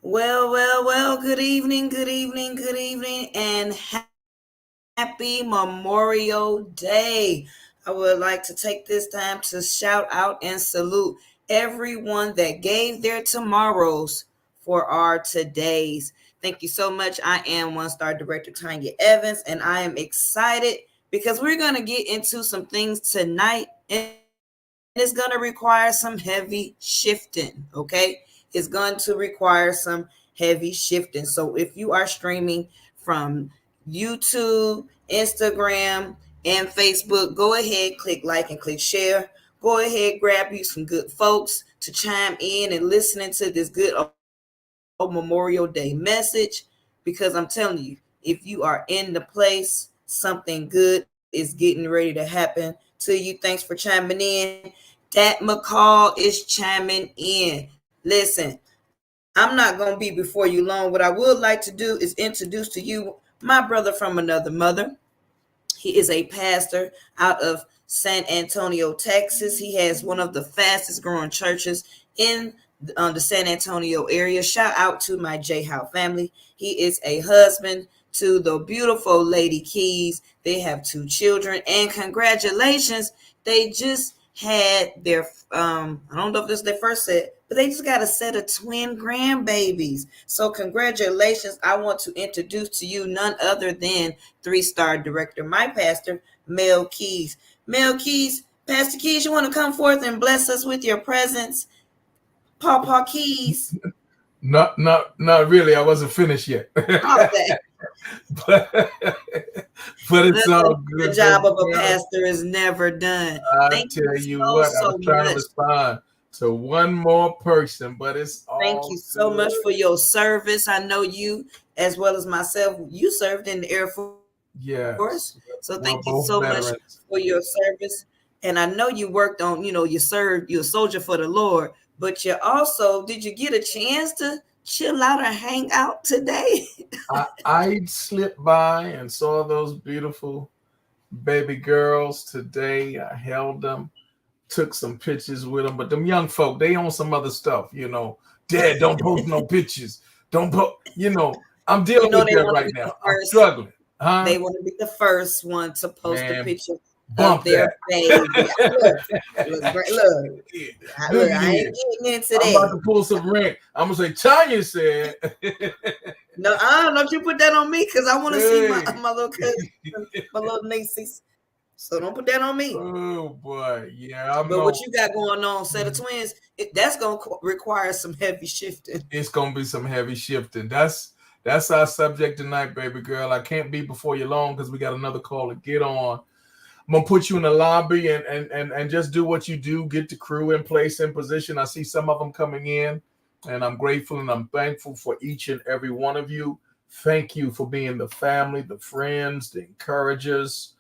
Well. Good evening, and happy Memorial Day. I would like to take this time to shout out and salute everyone that gave their tomorrows for our todays. Thank you so much. I am one star director Tanya Evans, and I am excited because we're going to get into some things tonight, and it's going to require some heavy shifting. Okay, it's going to require some heavy shifting. So if you are streaming from YouTube, Instagram, and Facebook, go ahead, click like and click share. Go ahead, grab you some good folks to chime in and listening to this good old Memorial Day message, because I'm telling you, if you are in the place, something good is getting ready to happen to you. Thanks for chiming in. Dat McCall is chiming in. Listen, I'm not going to be before you long. What I would like to do is introduce to you my brother from another mother. He is a pastor out of San Antonio, Texas. He has one of the fastest growing churches in the San Antonio area. Shout out to my J Howe family. He is a husband to the beautiful Lady Keys. They have two children, and congratulations, they just had their I don't know if this is their first set, but they just got a set of twin grandbabies. So congratulations. I want to introduce to you none other than three-star director, my pastor, Mel Keys. Mel Keys, Pastor Keys, you want to come forth and bless us with your presence? Paw Keys. Not really. I wasn't finished yet. Okay. but, but it's all Listen, the good, job baby of a girl. pastor is never done. I Thank you tell you so, what, I was so trying to much. respond to one more person, but it's Thank all you so good. much for your service. I know you, as well as myself, you served in the Air Force. So thank you Yes, so much we're for both your veterans. service. And I know you worked on, you served, you're a soldier for the Lord, but you also, did you get a chance to chill out or hang out today? I slipped by and saw those beautiful baby girls today. I held them, took some pictures with them, but them young folk, they on some other stuff. Dad, don't post no pictures. Don't post, I'm dealing with They that want to right be the now. I'm first. struggling. Huh? They want to be the first one to post a Man, picture of bump their that. baby. Look, Look I ain't here. getting into I'm about that. to pull some rent. I'm gonna say Tanya said, No, don't you put that on me, because I want to see my, hey. my little cousin, my little nieces. So don't put that on me. Oh boy. Yeah, I'm But what no you got going on, set of twins, that's going to require some heavy shifting. it's gonna be some heavy shifting. That's our subject tonight, baby girl. I can't be before you long because we got another call to get on. I'm gonna put you in the lobby and just do what you do. Get the crew in place, in position. I see some of them coming in, and I'm grateful and I'm thankful for each and every one of you. Thank you for being the family, the friends, the encouragers,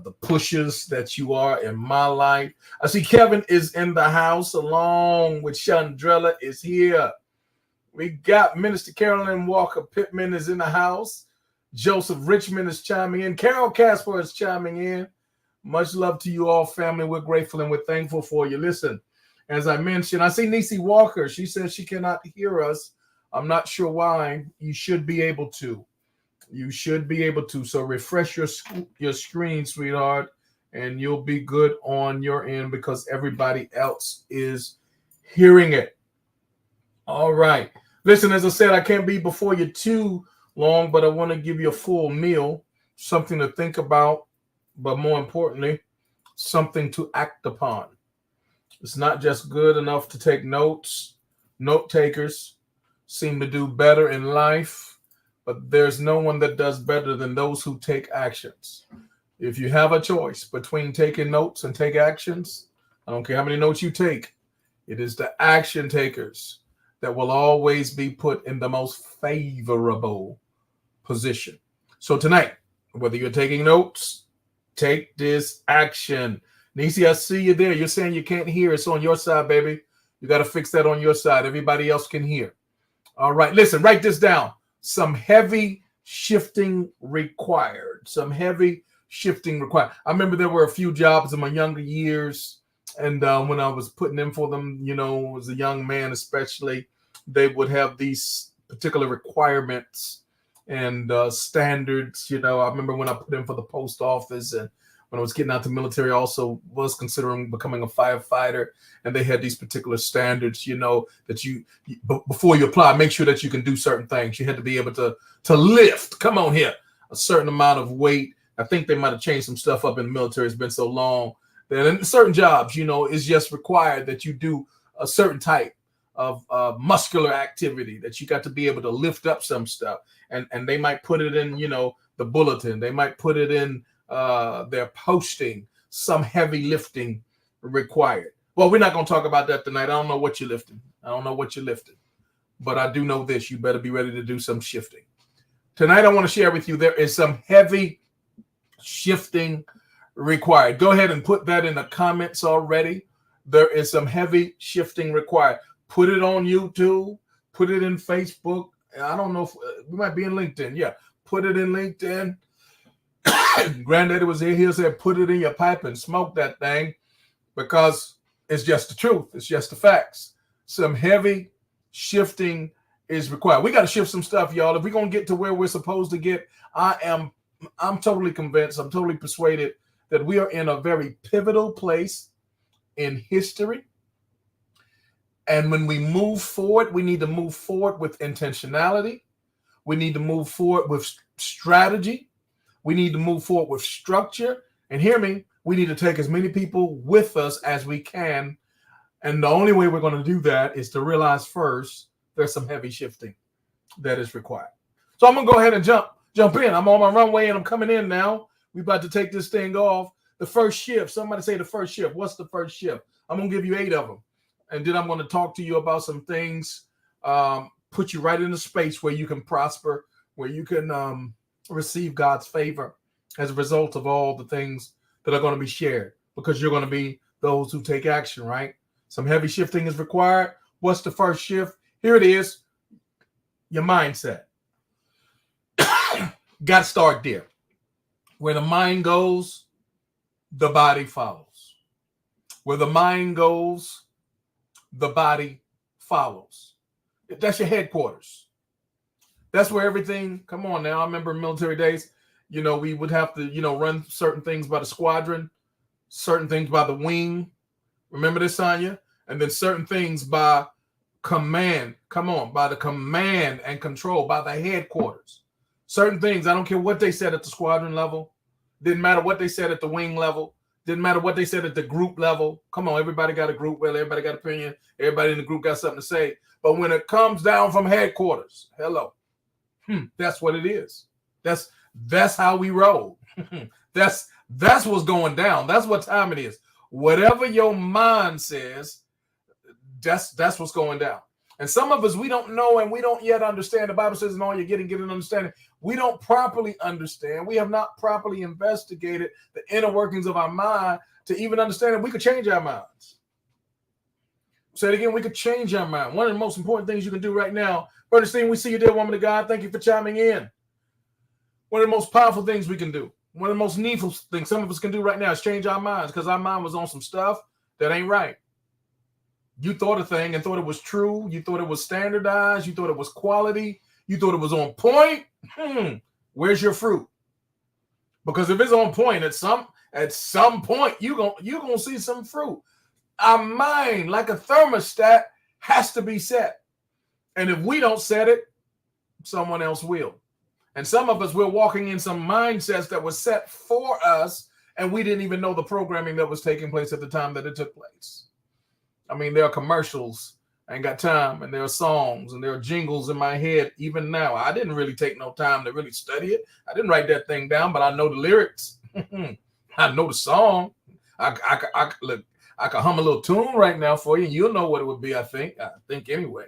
the pushers that you are in my life. I see Kevin is in the house along with Chandrella is here. We got Minister Carolyn Walker Pittman is in the house. Joseph Richmond is chiming in. Carol Casper is chiming in. Much love to you all, family. We're grateful and we're thankful for you. Listen, as I mentioned, I see Niecy Walker. She says she cannot hear us. I'm not sure why. You should be able to. You should be able to. So refresh your screen, sweetheart, and you'll be good on your end because everybody else is hearing it. All right. Listen, as I said, I can't be before you too long, but I want to give you a full meal, something to think about, but more importantly, something to act upon. It's not just good enough to take notes. Note takers seem to do better in life, but there's no one that does better than those who take actions. If you have a choice between taking notes and take actions, I don't care how many notes you take, it is the action takers that will always be put in the most favorable position. So tonight, whether you're taking notes, take this action. Nisi, I see you there. You're saying you can't hear. It's on your side, baby. You got to fix that on your side. Everybody else can hear. All right. Listen, write this down. Some heavy shifting required. Some heavy shifting required. I remember there were a few jobs in my younger years. And when I was putting in for them, as a young man, especially, they would have these particular requirements and standards. You know, I remember when I put in for the post office, and when I was getting out the military, I also was considering becoming a firefighter, and they had these particular standards, you know, that before you apply, make sure that you can do certain things. You had to be able to lift, come on here, a certain amount of weight. I think they might have changed some stuff up in the military. It's been so long that in certain jobs, you know, it's just required that you do a certain type of muscular activity, that you got to be able to lift up some stuff. And they might put it in, you know, the bulletin. They might put it in their posting, some heavy lifting required. Well, we're not going to talk about that tonight. I don't know what you're lifting. But I do know this. You better be ready to do some shifting. Tonight, I want to share with you, there is some heavy shifting required. Go ahead and put that in the comments already. There is some heavy shifting required. Put it on YouTube. Put it in Facebook. I don't know if we might be in LinkedIn. Yeah, put it in LinkedIn. Granddaddy was here. He said, put it in your pipe and smoke that thing, because it's just the truth. It's just the facts. Some heavy shifting is required. We got to shift some stuff, y'all. If we're going to get to where we're supposed to get, I'm totally convinced, I'm totally persuaded that we are in a very pivotal place in history. And when we move forward, we need to move forward with intentionality. We need to move forward with strategy. We need to move forward with structure. And hear me, we need to take as many people with us as we can. And the only way we're going to do that is to realize first there's some heavy shifting that is required. So I'm going to go ahead and jump in. I'm on my runway and I'm coming in now. We're about to take this thing off. The first shift. Somebody say the first shift. What's the first shift? I'm going to give you 8 of them. And then I'm going to talk to you about some things, put you right in a space where you can prosper, where you can receive God's favor as a result of all the things that are going to be shared, because you're going to be those who take action, right? Some heavy shifting is required. What's the first shift? Here it is. Your mindset. Got to start there. Where the mind goes, the body follows. Where the mind goes, the body follows. That's your headquarters. That's where everything, come on now. I remember military days, you know, we would have to, you know, run certain things by the squadron, certain things by the wing. Remember this, Sonya? And then certain things by command. Come on, by the command and control, by the headquarters. Certain things, I don't care what they said at the squadron level. Didn't matter what they said at the wing level. Didn't matter what they said at the group level. Come on, everybody got a group. Well, everybody got an opinion. Everybody in the group got something to say. But when it comes down from headquarters, hello, that's what it is. That's how we roll. That's what's going down. That's what time it is. Whatever your mind says, that's what's going down. And some of us, we don't know and we don't yet understand. The Bible says, in all you're getting, get an understanding. We don't properly understand. We have not properly investigated the inner workings of our mind to even understand that we could change our minds. Say it again, we could change our mind. One of the most important things you can do right now, Bernstein, we see you there, woman of God. Thank you for chiming in. One of the most powerful things we can do, one of the most needful things some of us can do right now is change our minds, because our mind was on some stuff that ain't right. You thought a thing and thought it was true. You thought it was standardized. You thought it was quality. You thought it was on point. Where's your fruit? Because if it's on point at some point, you're gonna see some fruit. Our mind, like a thermostat, has to be set. And if we don't set it, someone else will. And some of us, we're walking in some mindsets that were set for us, and we didn't even know the programming that was taking place at the time that it took place. I mean, there are commercials. I ain't got time. And there are songs and there are jingles in my head even now. I didn't really take no time to really study it. I didn't write that thing down, but I know the lyrics. I know the song. I could hum a little tune right now for you, and you'll know what it would be, I think anyway.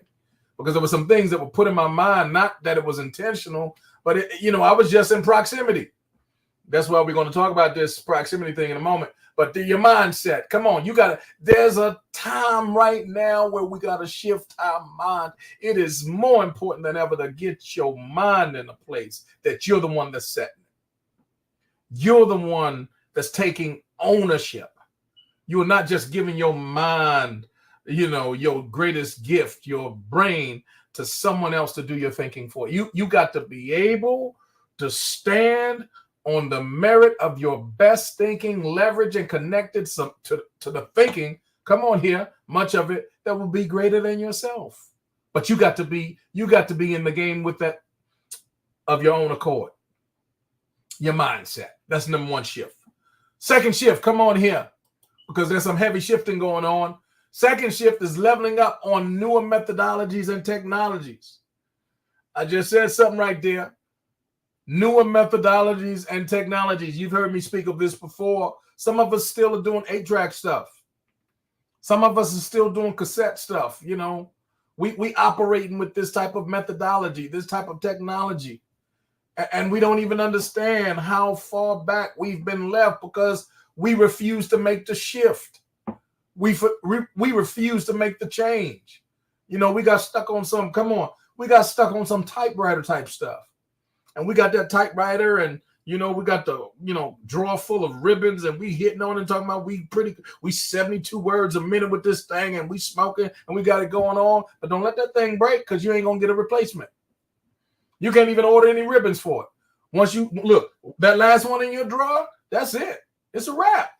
Because there were some things that were put in my mind, not that it was intentional, but I was just in proximity. That's why we're going to talk about this proximity thing in a moment. But your mindset, come on, there's a time right now where we got to shift our mind. It is more important than ever to get your mind in a place that you're the one that's setting it. You're the one that's taking ownership. You're not just giving your mind, your greatest gift, your brain, to someone else to do your thinking for you. You got to be able to stand on the merit of your best thinking, leverage and connected to the thinking. Come on here, much of it that will be greater than yourself. But you got to be in the game with that of your own accord. Your mindset. That's number one shift. Second shift, come on here, because there's some heavy shifting going on. Second shift is leveling up on newer methodologies and technologies. I just said something right there. Newer methodologies and technologies. You've heard me speak of this before. Some of us still are doing 8-track stuff. Some of us are still doing cassette stuff. You know, we operating with this type of methodology, this type of technology. And we don't even understand how far back we've been left because we refuse to make the shift. We refuse to make the change. You know, we got stuck on some typewriter type stuff. And we got that typewriter and, you know, we got the, you know, drawer full of ribbons and we hitting on and talking about we 72 words a minute with this thing and we smoking and we got it going on. But don't let that thing break because you ain't going to get a replacement. You can't even order any ribbons for it. Once you look, that last one in your drawer, that's it. It's a wrap.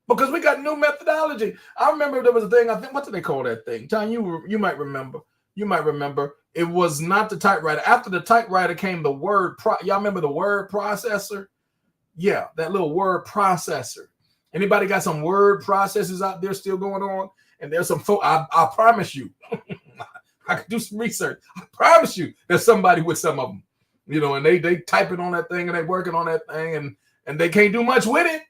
Because we got new methodology. I remember there was a thing, I think, what did they call that thing? John, you might remember. You might remember. It was not the typewriter. After the typewriter came the word. Y'all remember the word processor? Yeah, that little word processor. Anybody got some word processors out there still going on? And there's some folks, I promise you, I could do some research. I promise you there's somebody with some of them, you know, and they typing on that thing and they working on that thing and they can't do much with it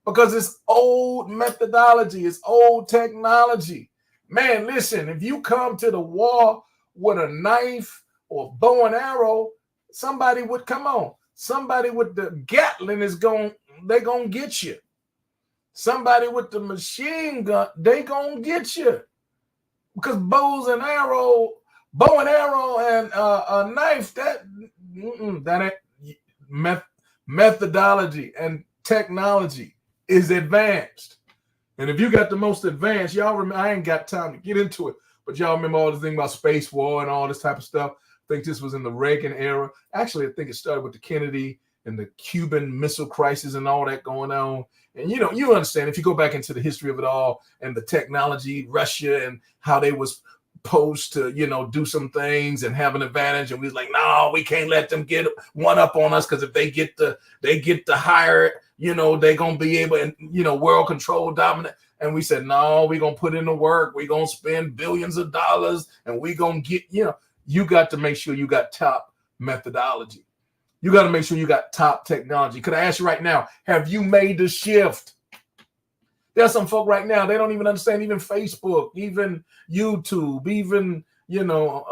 because it's old methodology. It's old technology. Man, listen, if you come to the wall with a knife or bow and arrow, somebody with the Gatling they gonna get you. Somebody with the machine gun, they gonna get you. Because bow and arrow and a knife, that ain't methodology and technology is advanced. And if you got the most advanced, y'all remember, I ain't got time to get into it, but y'all remember all the thing about space war and all this type of stuff. I think this was in the Reagan era. Actually, I think it started with the Kennedy and the Cuban Missile Crisis and all that going on. And, you know, you understand if you go back into the history of it all and the technology, Russia and how they was posed to, you know, do some things and have an advantage. And we was like, no, we can't let them get one up on us because if they get the higher, you know, they going to be able and, you know, world control dominant. And we said, no, we're going to put in the work. We're going to spend billions of dollars and we're going to get, you know, you got to make sure you got top methodology. You got to make sure you got top technology. Could I ask you right now, have you made the shift? There's some folk right now, they don't even understand even Facebook, even YouTube, even, you know,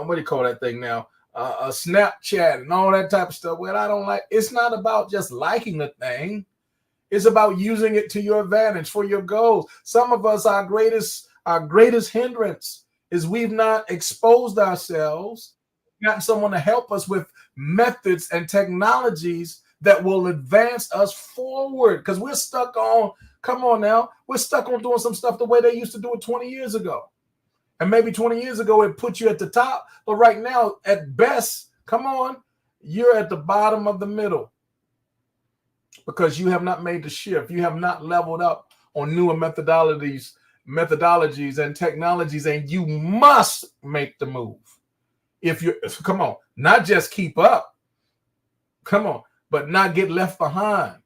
what do you call that thing now? Snapchat and all that type of stuff. Well, I don't like, it's not about just liking the thing. It's about using it to your advantage for your goals. Some of us, our greatest hindrance is we've not exposed ourselves, gotten someone to help us with methods and technologies that will advance us forward. Because we're stuck on, come on now, we're stuck on doing some stuff the way they used to do it 20 years ago. And maybe 20 years ago, it put you at the top. But right now, at best, come on, you're at the bottom of the middle. Because you have not made the shift. You have not leveled up on newer methodologies and technologies, and you must make the move. If you come on, not just keep up, come on, but not get left behind.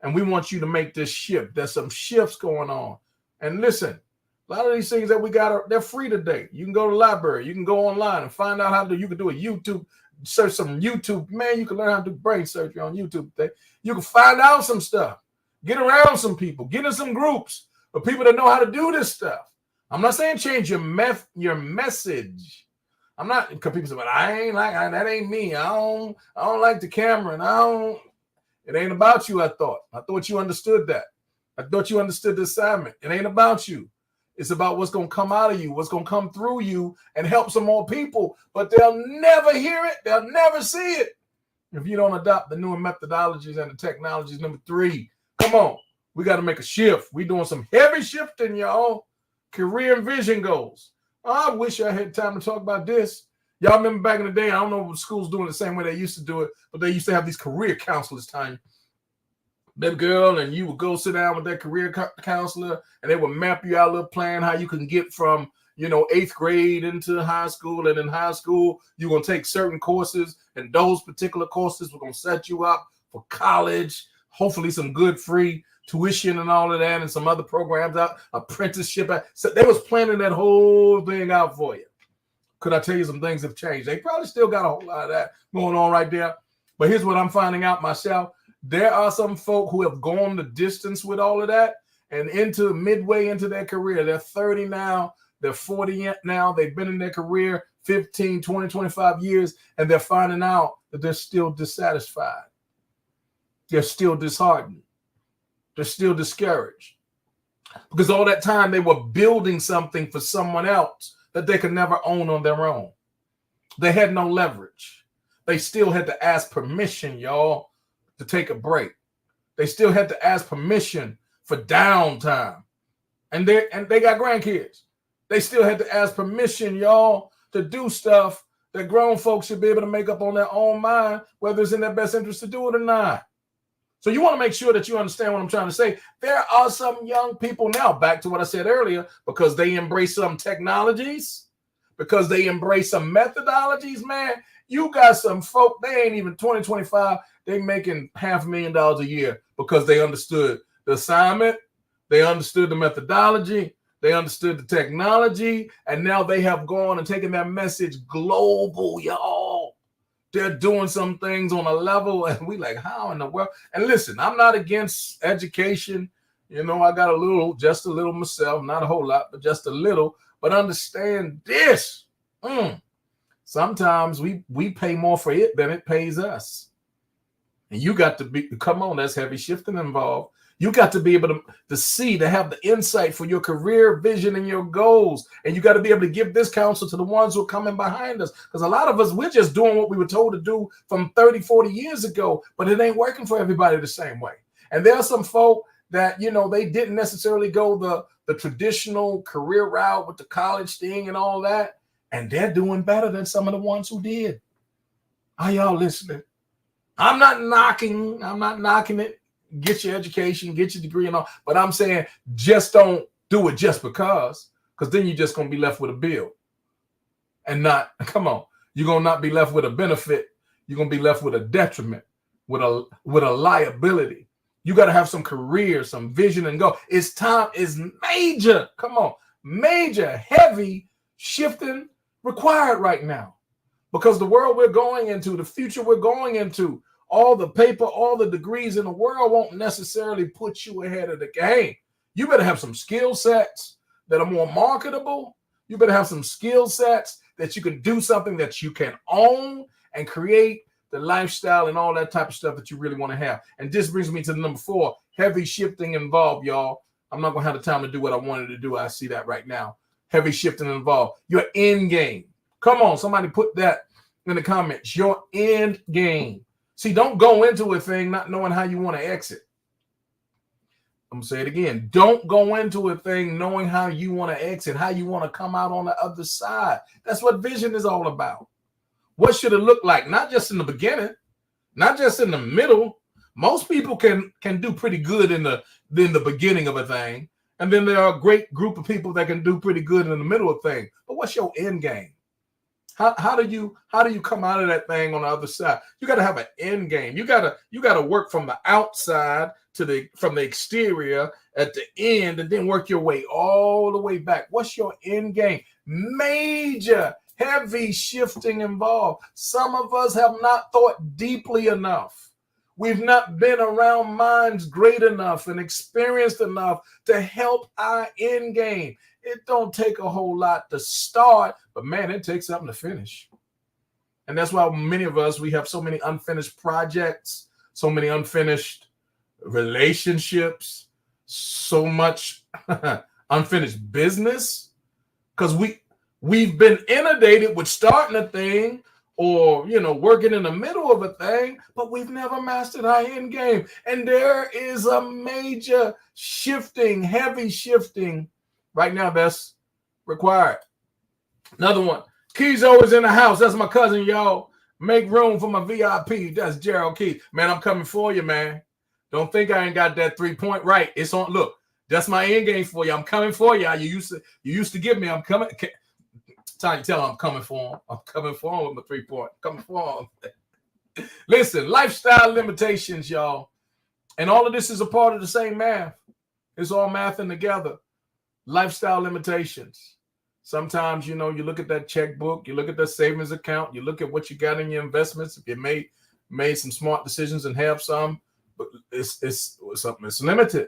And we want you to make this shift. There's some shifts going on. And listen, a lot of these things that we got, they're free today. You can go to the library. You can go online and find out how to. You can do a YouTube search, some YouTube. Man, you can learn how to do brain surgery on YouTube today. You can find out some stuff. Get around some people. Get in some groups of people that know how to do this stuff. I'm not saying change your message. I'm not, because people say, but I ain't like, that ain't me. I don't like the camera, and it ain't about you. I thought you understood that. I thought you understood the assignment. It ain't about you. It's about what's going to come out of you, what's going to come through you and help some more people, but they'll never hear it. They'll never see it if you don't adopt the newer methodologies and the technologies. Number 3, come on. We got to make a shift. We're doing some heavy shifting, y'all. Career and vision goals. I wish I had time to talk about this. Y'all remember back in the day, I don't know if schools doing it the same way they used to do it, but they used to have these career counselors time. That girl, and you would go sit down with that career counselor, and they would map you out a little plan how you can get from 8th grade into high school, and in high school you're going to take certain courses, and those particular courses were going to set you up for college, hopefully some good free tuition and all of that, and some other programs out, apprenticeship. So they was planning that whole thing out for you. Could I tell you some things have changed? They probably still got a whole lot of that going on right there. But here's what I'm finding out myself. There are some folk who have gone the distance with all of that, and into midway into their career. They're 30 now, they're 40 now, they've been in their career 15, 20, 25 years, and they're finding out that they're still dissatisfied. They're still disheartened. They're still discouraged. Because all that time they were building something for someone else that they could never own on their own. They had no leverage. They still had to ask permission, y'all, to take a break. They still had to ask permission for downtime. And they got grandkids. They still had to ask permission, y'all, to do stuff that grown folks should be able to make up on their own mind, whether it's in their best interest to do it or not. So you want to make sure that you understand what I'm trying to say. There are some young people now, back to what I said earlier, because they embrace some technologies, because they embrace some methodologies, man. You got some folk, they ain't even 20, 25, they making $500,000 a year because they understood the assignment, they understood the methodology, they understood the technology, and now they have gone and taken that message global, y'all. They're doing some things on a level, and we like, how in the world? And listen, I'm not against education. I got just a little myself, not a whole lot, but just a little. But understand this. Sometimes we pay more for it than it pays us. And you got to be, come on, there's heavy shifting involved. You got to be able to see, to have the insight for your career vision and your goals. And you got to be able to give this counsel to the ones who are coming behind us. Because a lot of us, we're just doing what we were told to do from 30, 40 years ago, but it ain't working for everybody the same way. And there are some folk that, they didn't necessarily go the traditional career route with the college thing and all that. And they're doing better than some of the ones who did. Are y'all listening? I'm not knocking it. Get your education, get your degree and all. But I'm saying just don't do it just because then you're just going to be left with a bill. And you're going to not be left with a benefit. You're going to be left with a detriment, with a liability. You got to have some career, some vision and go. It's time is major. Major, heavy shifting required right now. Because the world we're going into, the future we're going into, all the paper, all the degrees in the world won't necessarily put you ahead of the game. You better have some skill sets that are more marketable. You better have some skill sets that you can do something that you can own and create the lifestyle and all that type of stuff that you really want to have. And this brings me to the number 4, heavy shifting involved, y'all. I'm not going to have the time to do what I wanted to do. I see that right now. Heavy shifting involved. Your end game. Come on, somebody put that in the comments. Your end game. See, don't go into a thing not knowing how you want to exit. I'm going to say it again. Don't go into a thing knowing how you want to exit, how you want to come out on the other side. That's what vision is all about. What should it look like? Not just in the beginning, not just in the middle. Most people can do pretty good in the beginning of a thing. And then there are a great group of people that can do pretty good in the middle of things. But what's your end game? How do you come out of that thing on the other side? You got to have an end game. You got to work from the outside from the exterior at the end, and then work your way all the way back. What's your end game? Major, heavy shifting involved. Some of us have not thought deeply enough. We've not been around minds great enough and experienced enough to help our end game. It don't take a whole lot to start, but man, it takes something to finish. And that's why many of us, we have so many unfinished projects, so many unfinished relationships, so much unfinished business, because we've been inundated with starting a thing or, working in the middle of a thing, but we've never mastered our end game. And there is a major shifting, heavy shifting right now that's required. Another one. Keys always in the house. That's my cousin, y'all. Make room for my VIP. That's Gerald Keys. Man, I'm coming for you, man. Don't think I ain't got that 3-point right. It's on. Look, that's my end game for you. I'm coming for you. You used to give me. I'm coming. Time to tell him I'm coming for him. I'm coming for him with my 3-point. Coming for him. Listen, lifestyle limitations, y'all. And all of this is a part of the same math. It's all mathing together. Lifestyle limitations. Sometimes, you look at that checkbook, you look at that savings account, you look at what you got in your investments. If you made some smart decisions and have some, but it's limited.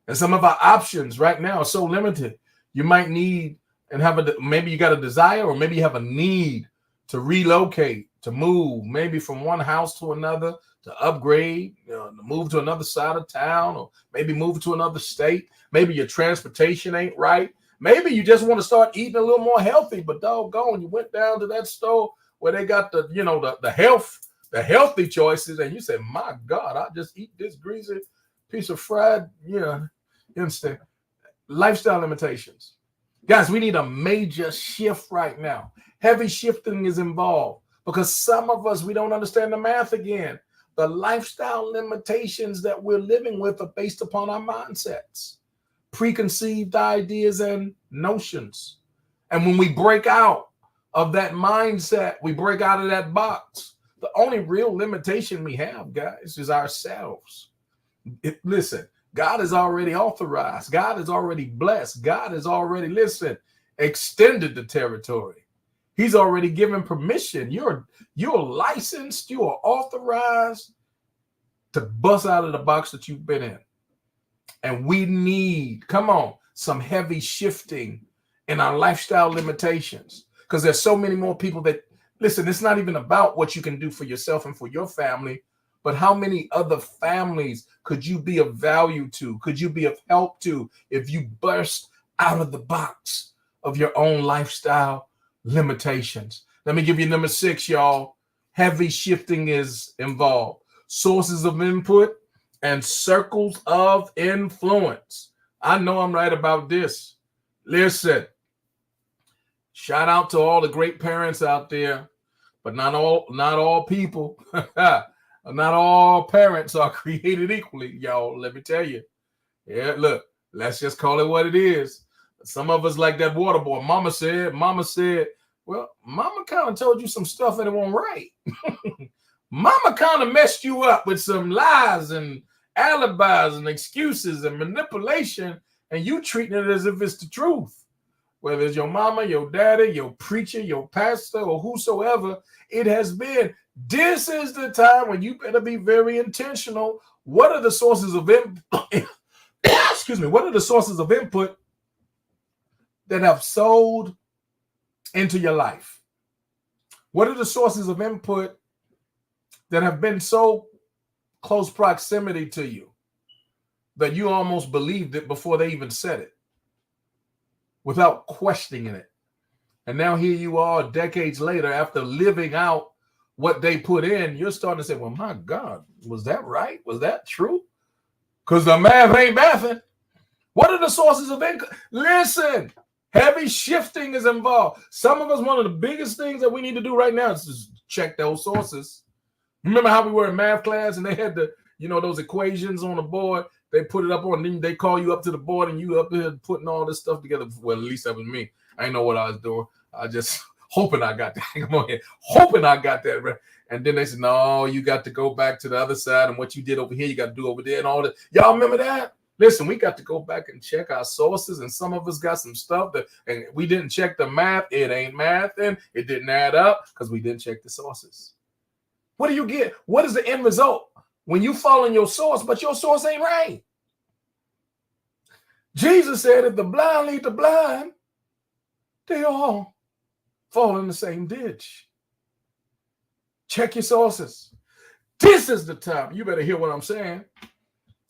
And some of our options right now are so limited. You might need and maybe you got a desire, or maybe you have a need to relocate, to move, maybe from one house to another, to upgrade, to move to another side of town, or maybe move to another state. Maybe your transportation ain't right. Maybe you just want to start eating a little more healthy, but doggone, you went down to that store where they got the healthy choices, and you said, my God, I just eat this greasy piece of fried, you understand? Lifestyle limitations. Guys, we need a major shift right now. Heavy shifting is involved because some of us, we don't understand the math again. The lifestyle limitations that we're living with are based upon our mindsets, preconceived ideas and notions. And when we break out of that mindset, we break out of that box. The only real limitation we have, guys, is ourselves. Listen, God has already authorized. God has already blessed. God has already, extended the territory. He's already given permission. You're licensed. You are authorized to bust out of the box that you've been in. And we need, some heavy shifting in our lifestyle limitations, because there's so many more people that, it's not even about what you can do for yourself and for your family, but how many other families could you be of value to? Could you be of help to if you burst out of the box of your own lifestyle limitations? Let me give you number 6, y'all. Heavy shifting is involved. Sources of input and circles of influence. I know I'm right about this. Listen, shout out to all the great parents out there, but not all people, not all parents are created equally, y'all. Let me tell you. Yeah, look, let's just call it what it is. Some of us like that water boy. Mama said, well, mama kind of told you some stuff and it wasn't right. Mama kind of messed you up with some lies and alibis and excuses and manipulation, and you treating it as if it's the truth. Whether it's your mama, your daddy, your preacher, your pastor, or whosoever it has been, this is the time when you better be very intentional. What are the sources of excuse me? What are the sources of input that have sold into your life? What are the sources of input that have been so close proximity to you that you almost believed it before they even said it, without questioning it? And now here you are decades later, after living out what they put in, you're starting to say, well, my God, was that right? Was that true? Because the math ain't mathing. What are the sources of income? Listen, heavy shifting is involved. Some of us, one of the biggest things that we need to do right now is just check those sources. Remember how we were in math class and they had those equations on the board? They put it up on, then they call you up to the board and you up there putting all this stuff together. Well, at least that was me. I didn't know what I was doing. I just hoping I got that. Come on here. Hoping I got that right. And then they said, no, you got to go back to the other side, and what you did over here, you got to do over there and all that. Y'all remember that? Listen, we got to go back and check our sources, and some of us got some stuff and we didn't check the math. It ain't math, and it didn't add up because we didn't check the sources. What do you get? What is the end result when you follow your source, but your source ain't right? Jesus said, if the blind lead the blind, they all fall in the same ditch. Check your sources. This is the time. You better hear what I'm saying.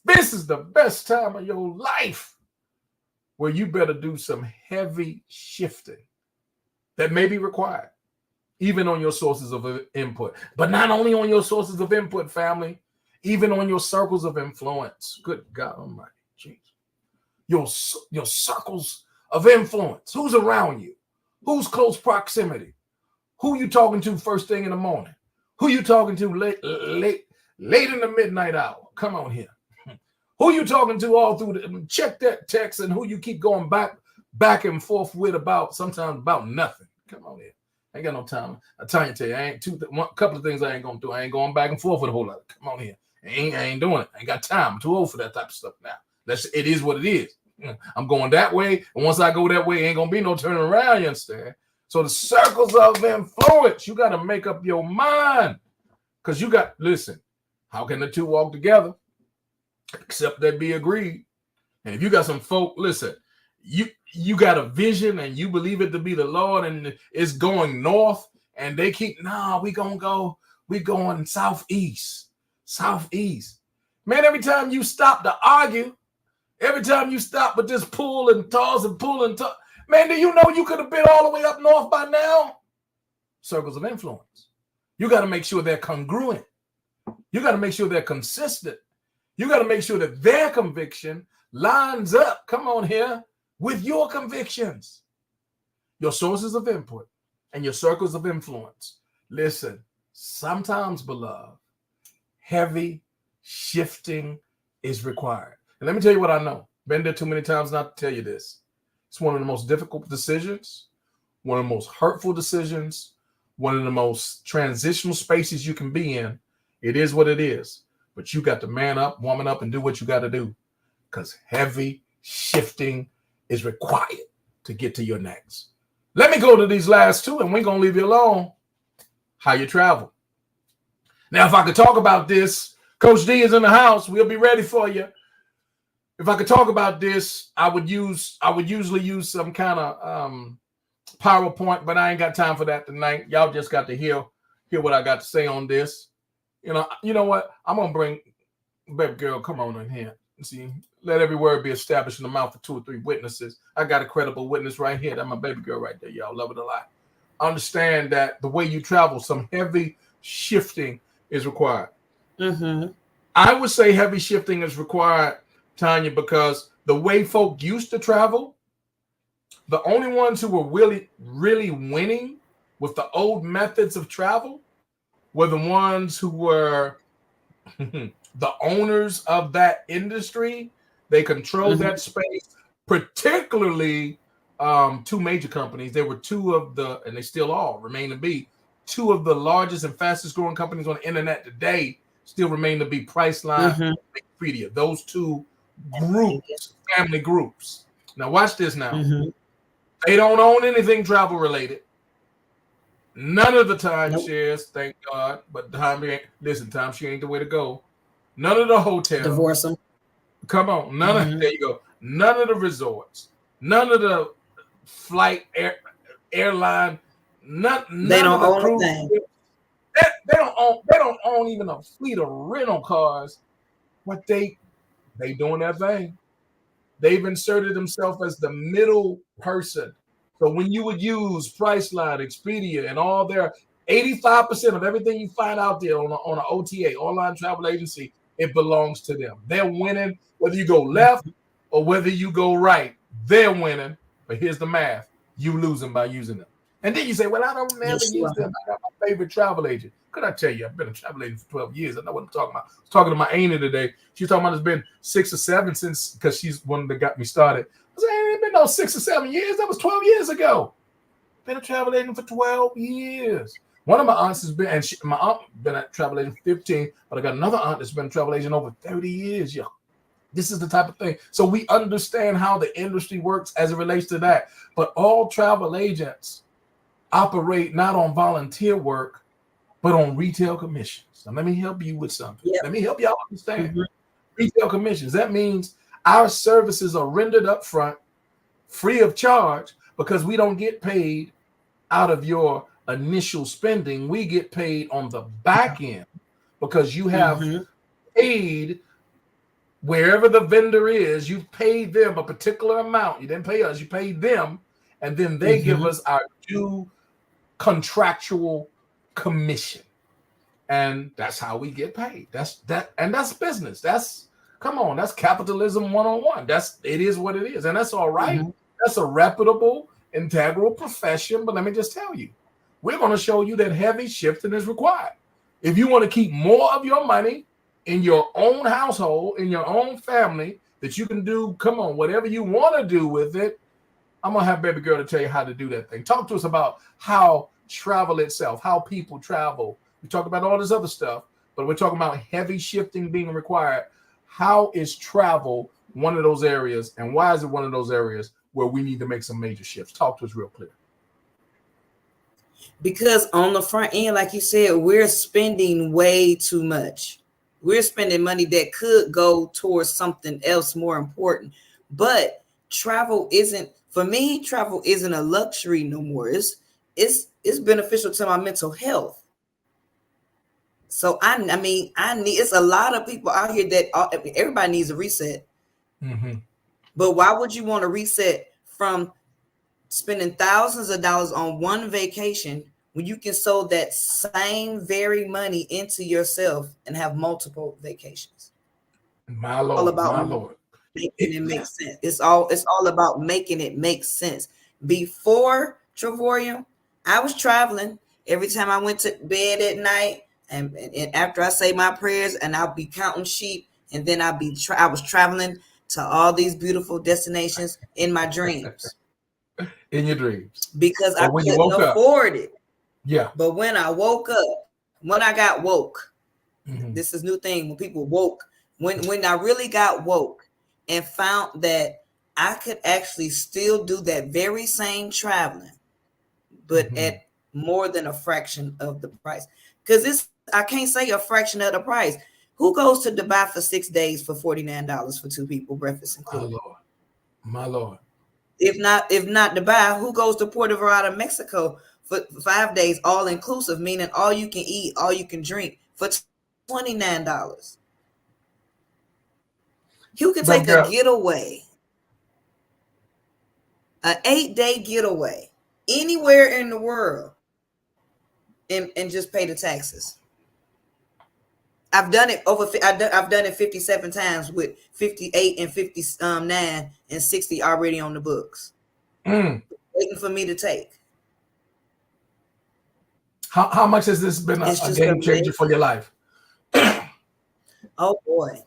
This is the best time of your life where you better do some heavy shifting that may be required, even on your sources of input. But not only on your sources of input, family, even on your circles of influence. Good God Almighty, Jesus. Your circles of influence. Who's around you? Who's close proximity? Who you talking to first thing in the morning? Who you talking to late in the midnight hour? Come on here. Who you talking to all through the, check that text, and who you keep going back and forth with about, sometimes about nothing. Come on here. I ain't got no time. I'm trying to tell you, I ain't couple of things I ain't gonna do. I ain't going back and forth with a whole lot. Come on here. I ain't doing it. I ain't got time. I'm too old for that type of stuff now. It is what it is. I'm going that way, and once I go that way, ain't gonna be no turning around, you understand? So the circles of influence, you got to make up your mind, because you got, listen, how can the two walk together except they be agreed? And if you got some folk, listen, you got a vision and you believe it to be the Lord, and it's going north, and they keep, we going southeast. Man, every time you stop to argue, every time you stop but just pull and toss, man, do you know you could have been all the way up north by now? Circles of influence. You got to make sure they're congruent. You got to make sure they're consistent. You got to make sure that their conviction lines up, come on here, with your convictions. Your sources of input and your circles of influence. Listen, sometimes, beloved, heavy shifting is required. And let me tell you what I know. Been there too many times not to tell you this. It's one of the most difficult decisions, one of the most hurtful decisions, one of the most transitional spaces you can be in. It is what it is. But you got to man up, woman up, and do what you got to do, because heavy shifting is required to get to your next. Let me go to these last two, and we're going to leave you alone. How you travel. Now, if I could talk about this, Coach D is in the house. We'll be ready for you. If I could talk about this, I would usually use some kind of PowerPoint, but I ain't got time for that tonight. Y'all just got to hear what I got to say on this. You know what? I'm gonna bring baby girl. Come on in here. See, let every word be established in the mouth of 2 or 3 witnesses. I got a credible witness right here. That's my baby girl right there. Y'all love it a lot. Understand that the way you travel, some heavy shifting is required. Mm-hmm. I would say heavy shifting is required, Tanya, because the way folk used to travel, the only ones who were really, really winning with the old methods of travel were the ones who were the owners of that industry. They controlled that space, particularly 2 major companies. They were 2 of the, and they still are, remain to be, 2 of the largest and fastest growing companies on the internet today still remain to be Priceline and Expedia. Those 2 groups, family groups. Now watch this now. They don't own anything travel related. None of the timeshares, thank God. But timeshare ain't the way to go. None of the hotels. Divorce them. Come on. There you go. None of the resorts. None of the airline. They don't own anything. They don't own even a fleet of rental cars. But they doing their thing. They've inserted themselves as the middle person. So when you would use Priceline, Expedia, and all their 85% of everything you find out there on an OTA, online travel agency, it belongs to them. They're winning whether you go left or whether you go right. They're winning. But here's the math. You losing by using them. And then you say, well, I don't never use them. I got my favorite travel agent. Could I tell you, I've been a travel agent for 12 years. I know what I'm talking about. I was talking to my auntie today. She's talking about it's been 6 or 7 since, because she's one that got me started. I said, it ain't been no 6 or 7 years. That was 12 years ago. Been a travel agent for 12 years. One of my aunts has been, and my aunt been a travel agent for 15, but I got another aunt that's been a travel agent over 30 years. Yo, this is the type of thing. So we understand how the industry works as it relates to that. But all travel agents operate not on volunteer work, but on retail commissions. Now, let me help you with something. Let me help y'all understand. Retail commissions. That means our services are rendered up front, free of charge, because we don't get paid out of your initial spending. We get paid on the back end because you have paid wherever the vendor is. You paid them a particular amount. You didn't pay us. You paid them, and then they give us our due contractual commission, and that's how we get paid. That's business. That's capitalism 101. It is what it is, and that's all right. That's a reputable integral profession. But let me just tell you, we're going to show you that heavy shifting is required. If you want to keep more of your money in your own household, in your own family, that you can do, come on, whatever you want to do with it, I'm going to have baby girl to tell you how to do that thing. Talk to us about how travel itself, how people travel. We talk about all this other stuff, but we're talking about heavy shifting being required. How is travel one of those areas, and why is it one of those areas where we need to make some major shifts? Talk to us real clear. Because on the front end, like you said, we're spending way too much. We're spending money that could go towards something else more important. But travel isn't, for me, travel isn't a luxury no more. It's beneficial to my mental health. So I need, it's a lot of people out here that everybody needs a reset. Mm-hmm. But why would you want to reset from spending thousands of dollars on one vacation when you can sow that same very money into yourself and have multiple vacations? My Lord, all about my Lord. Making it make sense. It's all about making it make sense. Before Travorium, I was traveling every time I went to bed at night, and after I say my prayers, and I'll be counting sheep, and then I was traveling to all these beautiful destinations in my dreams. In your dreams. Because I couldn't afford it. Yeah. But when I woke up, when I got woke, mm-hmm. This is new thing. When people woke, when I really got woke and found that I could actually still do that very same traveling, but mm-hmm. at more than a fraction of the price. Because I can't say a fraction of the price. Who goes to Dubai for 6 days for $49 for two people, breakfast included? My Lord. If not Dubai, who goes to Puerto Vallarta, Mexico for 5 days, all inclusive, meaning all you can eat, all you can drink for $29? You can take a getaway, an 8-day getaway anywhere in the world and just pay the taxes. I've done it I've done it 57 times with 58 and 59 and 60 already on the books, waiting for me to take. How much has this been a game changer for your life? Oh boy,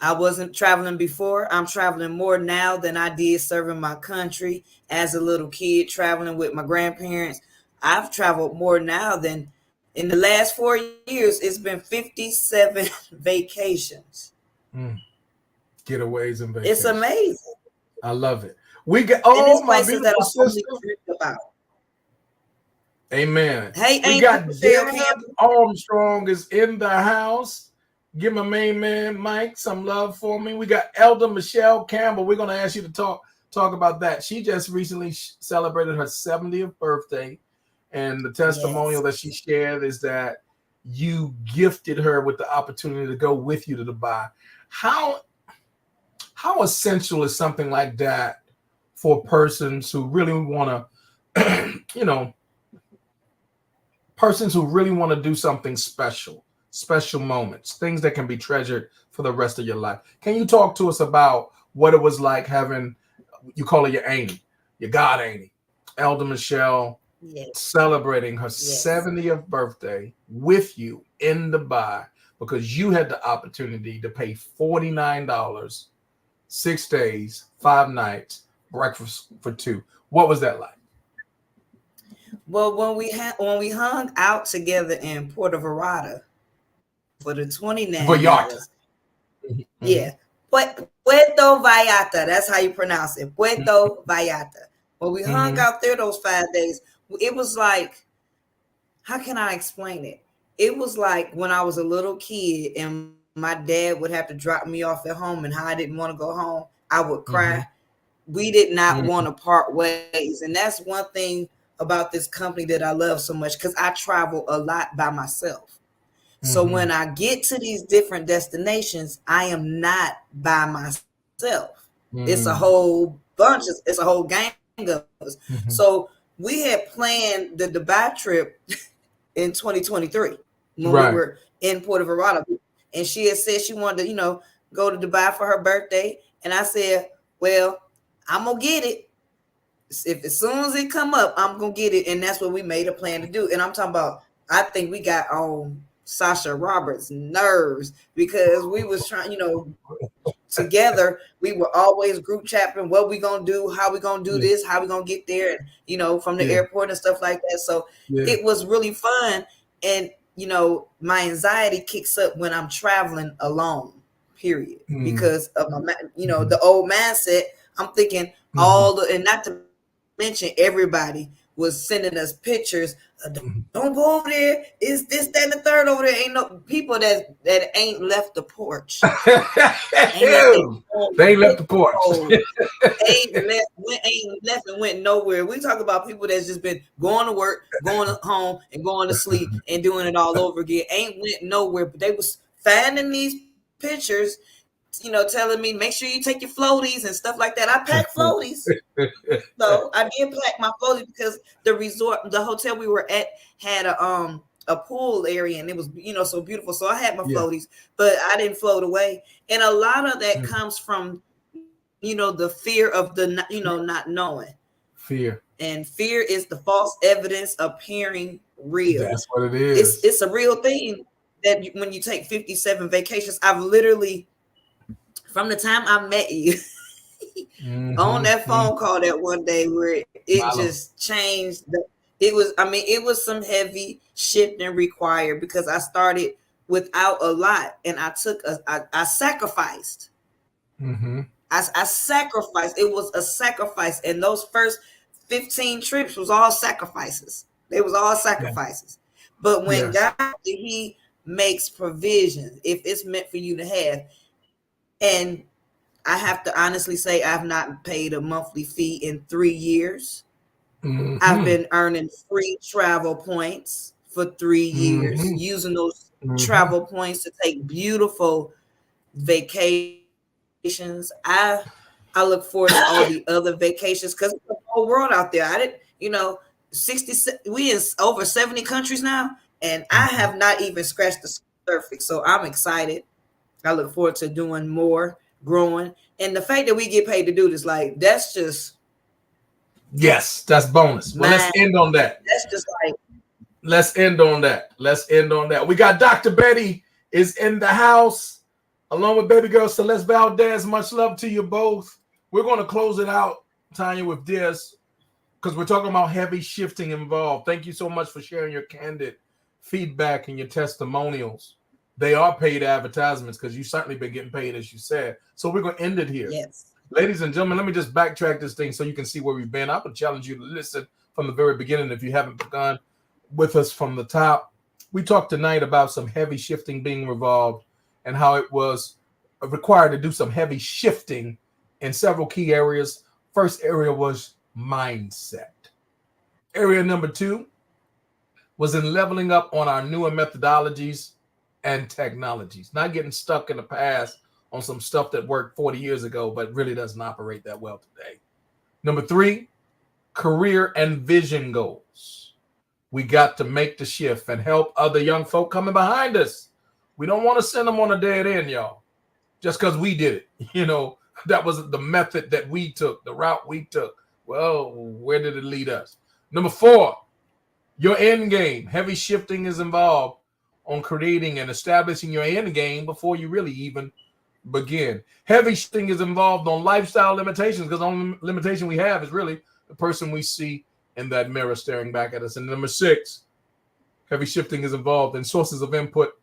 I wasn't traveling before. I'm traveling more now than I did serving my country as a little kid, traveling with my grandparents. I've traveled more now than in the last 4 years. It's been 57 vacations. Getaways and vacations. It's amazing. I love it. We get my beautiful sister. About. Amen. Hey, we got Jared Armstrong is in the house. Give my main man Mike some love for me. We got Elder Michelle Campbell. We're going to ask you to talk about that. She just recently celebrated her 70th birthday, and the testimonial that she shared is that you gifted her with the opportunity to go with you to Dubai. How essential is something like that for persons who really want to, persons who really want to do something special moments, things that can be treasured for the rest of your life? Can you talk to us about what it was like having, you call it your auntie, your God auntie, Elder Michelle, celebrating her 70th birthday with you in Dubai because you had the opportunity to pay $49, 6 days, 5 nights, breakfast for 2. What was that like? Well, when we hung out together in Puerto Vallarta for the $29. Yeah. Puerto Vallarta. That's how you pronounce it. Puerto Vallarta. When we hung out there those 5 days, it was like, how can I explain it? It was like when I was a little kid and my dad would have to drop me off at home, and how I didn't want to go home, I would cry. We did not want to part ways. And that's one thing about this company that I love so much, because I travel a lot by myself. So when I get to these different destinations, I am not by myself. It's a whole bunch. It's a whole gang of us. So we had planned the Dubai trip in 2023 when we were in Puerto Vallarta. And she had said she wanted to, go to Dubai for her birthday. And I said, well, I'm going to get it. if as soon as it come up, I'm gonna get it, and that's what we made a plan to do. And I'm talking about, I think we got on Sasha Roberts' nerves because we was trying, together we were always group chatting what we gonna do, how we gonna do this, how we gonna get there, and from the airport and stuff like that. So it was really fun. And my anxiety kicks up when I'm traveling alone, period, because of my the old mindset. I'm thinking and not to mention everybody was sending us pictures. Don't go over there. Is this, that, and the third over there? Ain't no people that ain't left the porch. They ain't left the porch. ain't left and went nowhere. We talk about people that's just been going to work, going home, and going to sleep and doing it all over again. Ain't went nowhere, but they was finding these pictures, telling me make sure you take your floaties and stuff like that. I packed floaties. So I did pack my floaties because the hotel we were at had a pool area, and it was so beautiful. So I had my floaties, but I didn't float away. And a lot of that comes from the fear of the not knowing. Fear. And fear is the false evidence appearing real. That's what it is. It's a real thing that when you take 57 vacations, I've literally, from the time I met you on that phone call that one day where it just changed. It was some heavy shifting required because I started without a lot, and I sacrificed. I sacrificed. It was a sacrifice, and those first 15 trips was all sacrifices. They was all sacrifices. But when God, He makes provision if it's meant for you to have. And I have to honestly say I've not paid a monthly fee in 3 years. I've been earning free travel points for 3 years, using those travel points to take beautiful vacations. I look forward to all the other vacations because the whole world out there. I didn't, 60. We in over 70 countries now, and I have not even scratched the surface. So I'm excited. I look forward to doing more, growing. And the fact that we get paid to do this, that's just. Yes, that's bonus. Well, let's end on that. That's just let's end on that. We got Dr. Betty is in the house along with baby girl Celeste Valdez. Much love to you both. We're going to close it out, Tanya, with this because we're talking about heavy shifting involved. Thank you so much for sharing your candid feedback and your testimonials. They are paid advertisements because you certainly been getting paid, as you said. So we're going to end it here. Yes. Ladies and gentlemen, let me just backtrack this thing so you can see where we've been. I would challenge you to listen from the very beginning if you haven't begun with us from the top. We talked tonight about some heavy shifting being involved and how it was required to do some heavy shifting in several key areas. First area was mindset. Area number 2 was in leveling up on our newer methodologies and technologies, not getting stuck in the past on some stuff that worked 40 years ago, but really doesn't operate that well today. Number 3, career and vision goals. We got to make the shift and help other young folk coming behind us. We don't want to send them on a dead end, y'all, just because we did it. That was the method that we took, the route we took. Well, where did it lead us? Number 4, your end game. Heavy shifting is involved on creating and establishing your end game before you really even begin. Heavy shifting is involved on lifestyle limitations because the only limitation we have is really the person we see in that mirror staring back at us. And number 6, heavy shifting is involved in sources of input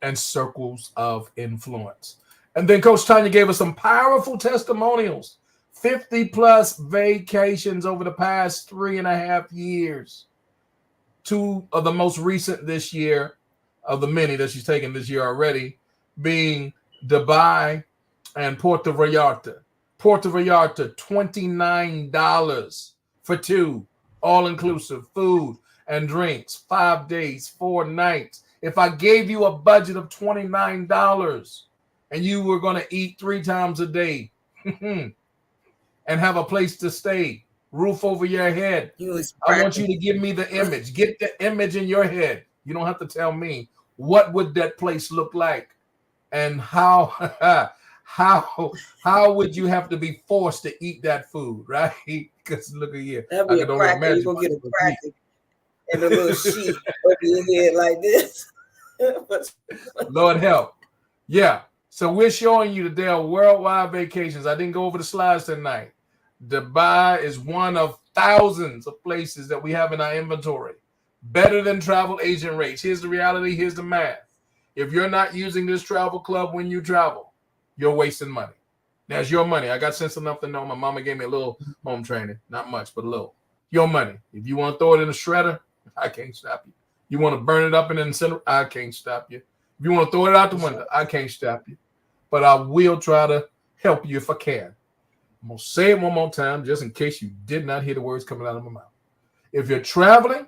and circles of influence. And then Coach Tanya gave us some powerful testimonials, 50 plus vacations over the past 3.5 years. 2 of the most recent this year, of the many that she's taken this year already, being Dubai and Puerto Vallarta. Puerto Vallarta, $29 for 2, all-inclusive food and drinks, 5 days, 4 nights. If I gave you a budget of $29 and you were going to eat 3 times a day and have a place to stay, roof over your head, I want you to give me the image. Get the image in your head. You don't have to tell me. What would that place look like? And how would you have to be forced to eat that food, right? Because look at here, That'll I be a can only cracker. You're imagine. gonna get a cracker and a little sheet over your head like this. Lord help. Yeah. So we're showing you that there are worldwide vacations. I didn't go over the slides tonight. Dubai is one of thousands of places that we have in our inventory. Better than travel agent rates. Here's the reality. Here's the math. If you're not using this travel club when you travel, you're wasting money. That's your money. I got sense enough to know my mama gave me a little home training. Not much, but a little. Your money. If you want to throw it in a shredder, I can't stop you. You want to burn it up and incinerator, I can't stop you. If you want to throw it out the window, I can't stop you. But I will try to help you if I can. I'm going to say it one more time just in case you did not hear the words coming out of my mouth. If you're traveling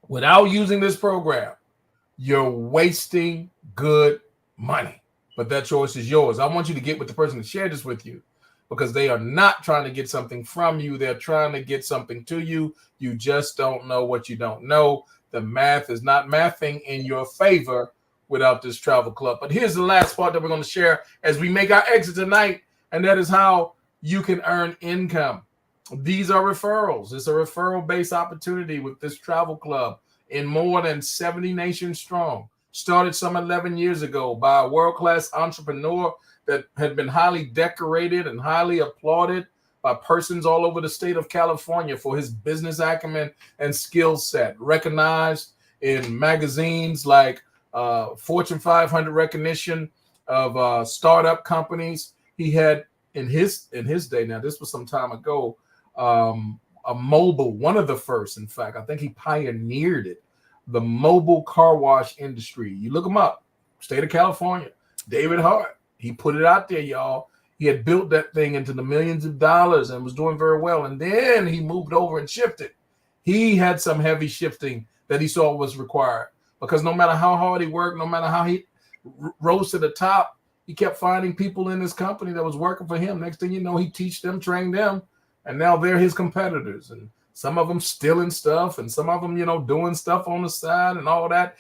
without using this program, you're wasting good money. But that choice is yours. I want you to get with the person that shared this with you because they are not trying to get something from you. They're trying to get something to you. You just don't know what you don't know. The math is not mathing in your favor without this travel club. But here's the last part that we're going to share as we make our exit tonight, and that is how you can earn income. These are referrals. It's a referral-based opportunity with this travel club in more than 70 nations strong. Started some 11 years ago by a world-class entrepreneur that had been highly decorated and highly applauded by persons all over the state of California for his business acumen and skill set, recognized in magazines like Fortune 500 recognition of startup companies. He had in his day, now this was some time ago, a mobile, one of the first, in fact, I think he pioneered it, the mobile car wash industry. You look him up, state of California, David Hart. He put it out there, y'all. He had built that thing into the millions of dollars and was doing very well. And then he moved over and shifted. He had some heavy shifting that he saw was required because no matter how hard he worked, no matter how he rose to the top, he kept finding people in his company that was working for him. Next thing you know, he teach them, train them, and now they're his competitors. And some of them stealing stuff and some of them, doing stuff on the side and all that.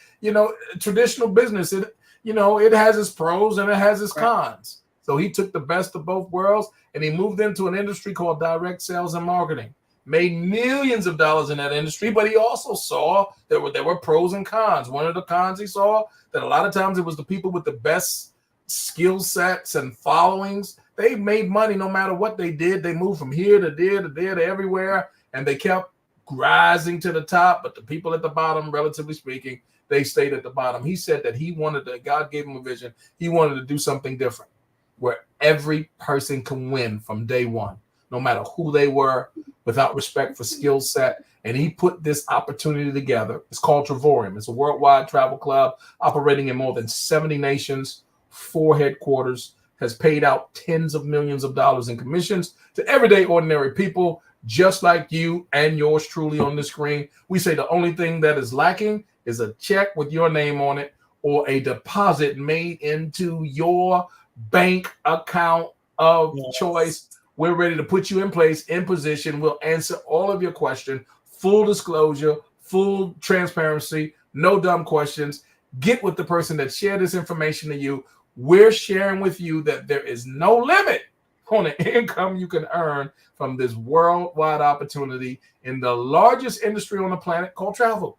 Traditional business, it has its pros and it has its cons. So he took the best of both worlds and he moved into an industry called direct sales and marketing. Made millions of dollars in that industry, but he also saw there were pros and cons. One of the cons he saw that a lot of times it was the people with the best skill sets and followings. They made money no matter what they did. They moved from here to there to there to everywhere, and they kept rising to the top. But the people at the bottom, relatively speaking, they stayed at the bottom. He said that God gave him a vision. He wanted to do something different where every person can win from day one, no matter who they were, without respect for skill set. And he put this opportunity together. It's called Travorium. It's a worldwide travel club operating in more than 70 nations, 4 headquarters, has paid out tens of millions of dollars in commissions to everyday ordinary people just like you and yours truly on the screen. We say the only thing that is lacking is a check with your name on it or a deposit made into your bank account of choice. We're ready to put you in place, in position. We'll answer all of your questions, full disclosure, full transparency, no dumb questions. Get with the person that shared this information to you. We're sharing with you that there is no limit on the income you can earn from this worldwide opportunity in the largest industry on the planet called travel.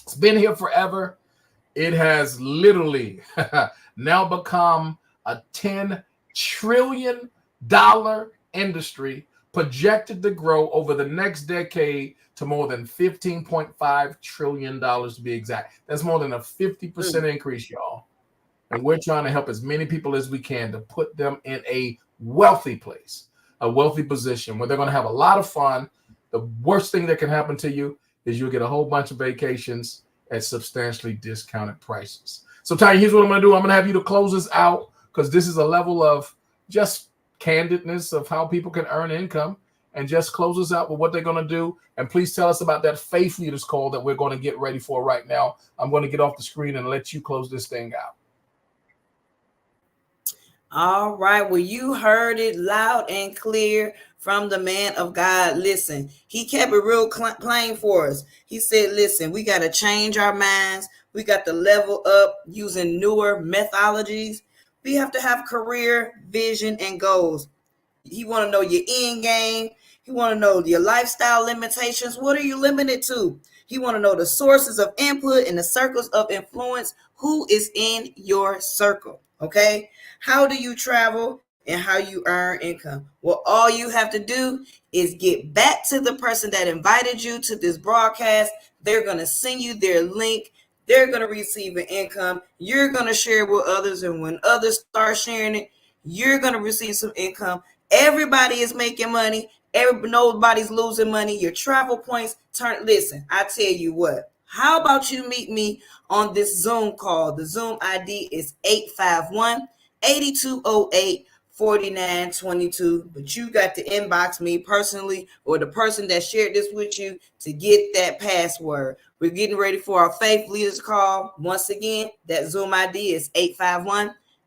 It's been here forever. It has literally now become a $10 trillion industry projected to grow over the next decade to more than $15.5 trillion to be exact. That's more than a 50% increase, y'all. And we're trying to help as many people as we can to put them in a wealthy place, a wealthy position where they're going to have a lot of fun. The worst thing that can happen to you is you'll get a whole bunch of vacations at substantially discounted prices. So, Tanya, here's what I'm going to do. I'm going to have you to close this out because this is a level of just candidness of how people can earn income, and just close us out with what they're going to do. And please tell us about that Faith Leaders call that we're going to get ready for right now. I'm going to get off the screen and let you close this thing out. All right. Well, you heard it loud and clear from the man of God. Listen, he kept it real plain for us. He said, listen, we got to change our minds. We got to level up using newer methodologies. We have to have career vision and goals. He want to know your end game. He want to know your lifestyle limitations. What are you limited to? He want to know the sources of input and the circles of influence. Who is in your circle? Okay. How do you travel and how you earn income? Well, all you have to do is get back to the person that invited you to this broadcast. They're going to send you their link. They're going to receive an income. You're going to share it with others. And when others start sharing it, you're going to receive some income. Everybody is making money. Nobody's losing money. Your travel points turn. Listen, I tell you what. How about you meet me on this Zoom call? The Zoom ID is 851-8208-4922. But you got to inbox me personally or the person that shared this with you to get that password. We're getting ready for our Faith Leaders Call. Once again, that Zoom ID is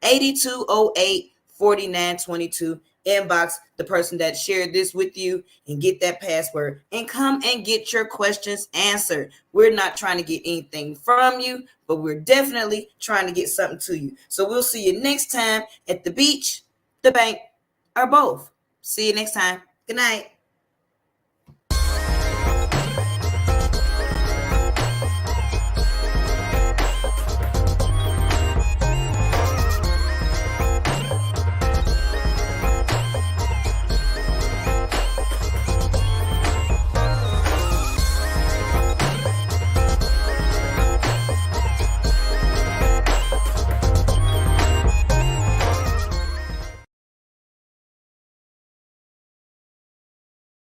851-8208-4922. Inbox the person that shared this with you and get that password and come and get your questions answered. We're not trying to get anything from you, but we're definitely trying to get something to you. So we'll see you next time at the beach, the bank, or both. See you next time. Good night.